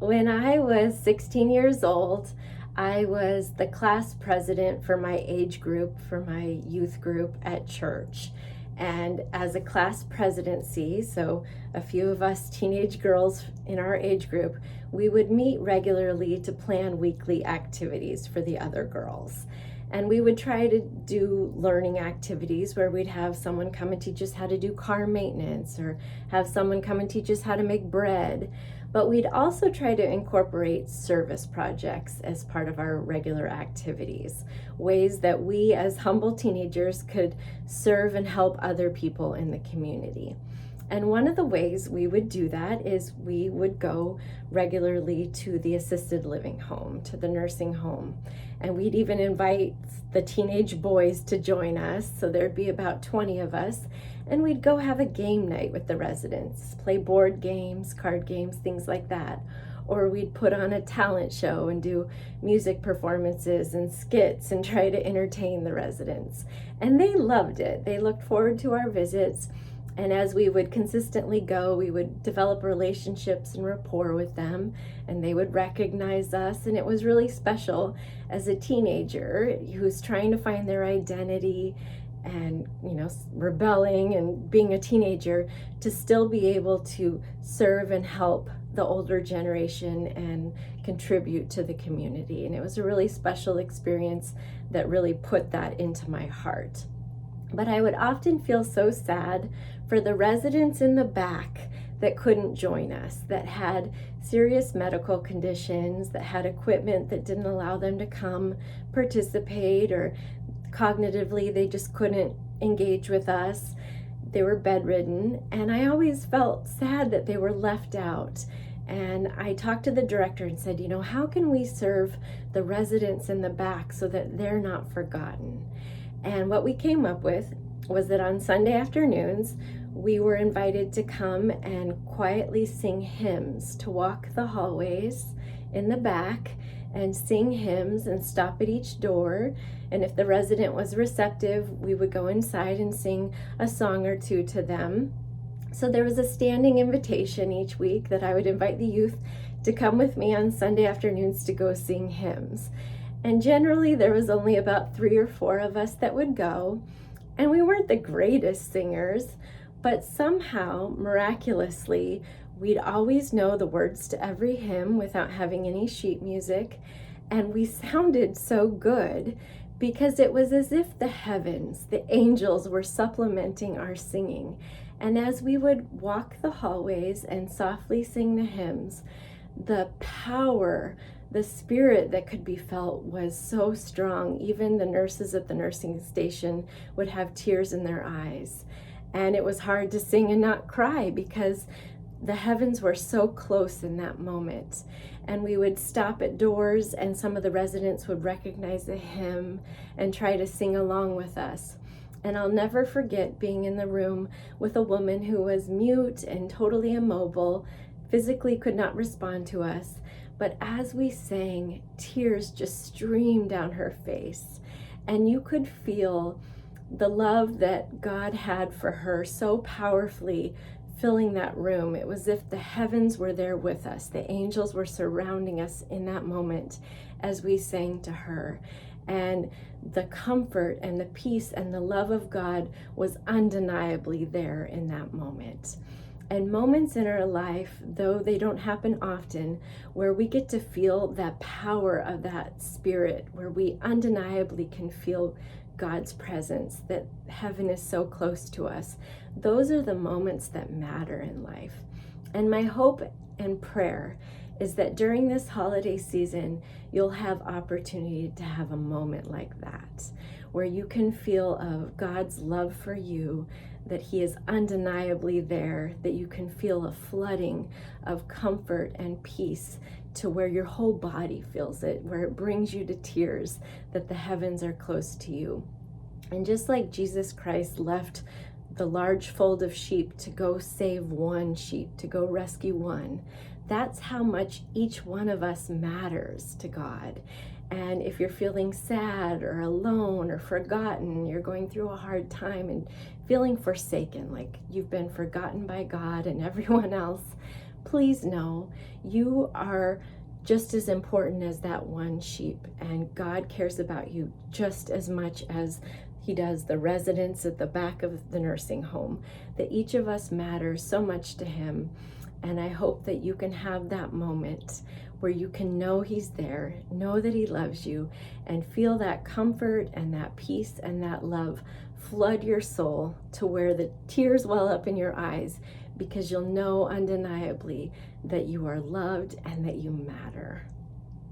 When I was 16 years old, I was the class president for my age group, for my youth group at church. And as a class presidency, so a few of us teenage girls in our age group, we would meet regularly to plan weekly activities for the other girls. And we would try to do learning activities where we'd have someone come and teach us how to do car maintenance, or have someone come and teach us how to make bread. But we'd also try to incorporate service projects as part of our regular activities, ways that we as humble teenagers could serve and help other people in the community. And one of the ways we would do that is we would go regularly to the assisted living home, to the nursing home. And we'd even invite the teenage boys to join us. So there'd be about 20 of us. And we'd go have a game night with the residents, play board games, card games, things like that. Or we'd put on a talent show and do music performances and skits and try to entertain the residents. And they loved it. They looked forward to our visits. And as we would consistently go, we would develop relationships and rapport with them, and they would recognize us. And it was really special as a teenager who's trying to find their identity and, rebelling and being a teenager, to still be able to serve and help the older generation and contribute to the community. And it was a really special experience that really put that into my heart. But I would often feel so sad for the residents in the back that couldn't join us, that had serious medical conditions, that had equipment that didn't allow them to come participate, or cognitively they just couldn't engage with us. They were bedridden, and I always felt sad that they were left out. And I talked to the director and said, how can we serve the residents in the back so that they're not forgotten? And what we came up with was that on Sunday afternoons, we were invited to come and quietly sing hymns, to walk the hallways in the back and sing hymns and stop at each door. And if the resident was receptive, we would go inside and sing a song or two to them. So there was a standing invitation each week that I would invite the youth to come with me on Sunday afternoons to go sing hymns. And generally there was only about 3 or 4 of us that would go. And we weren't the greatest singers, but somehow, miraculously, we'd always know the words to every hymn without having any sheet music. And we sounded so good because it was as if the heavens, the angels, were supplementing our singing. And as we would walk the hallways and softly sing the hymns, the power, the spirit that could be felt was so strong. Even the nurses at the nursing station would have tears in their eyes. And it was hard to sing and not cry because the heavens were so close in that moment. And we would stop at doors, and some of the residents would recognize the hymn and try to sing along with us. And I'll never forget being in the room with a woman who was mute and totally immobile, physically could not respond to us. But as we sang, tears just streamed down her face. And you could feel the love that God had for her so powerfully filling that room. It was as if the heavens were there with us. The angels were surrounding us in that moment as we sang to her. And the comfort and the peace and the love of God was undeniably there in that moment. And moments in our life, though they don't happen often, where we get to feel that power of that spirit, where we undeniably can feel God's presence, that heaven is so close to us, those are the moments that matter in life. And my hope and prayer is that during this holiday season, you'll have opportunity to have a moment like that, where you can feel of God's love for you, that He is undeniably there, that you can feel a flooding of comfort and peace to where your whole body feels it, where it brings you to tears, that the heavens are close to you. And just like Jesus Christ left the large fold of sheep to go save one sheep, to go rescue one, that's how much each one of us matters to God. And if you're feeling sad or alone or forgotten, you're going through a hard time and feeling forsaken, like you've been forgotten by God and everyone else, please know you are just as important as that one sheep, and God cares about you just as much as he does the residents at the back of the nursing home, that each of us matters so much to him. And I hope that you can have that moment where you can know he's there, know that he loves you, and feel that comfort and that peace and that love flood your soul to where the tears well up in your eyes, because you'll know undeniably that you are loved and that you matter.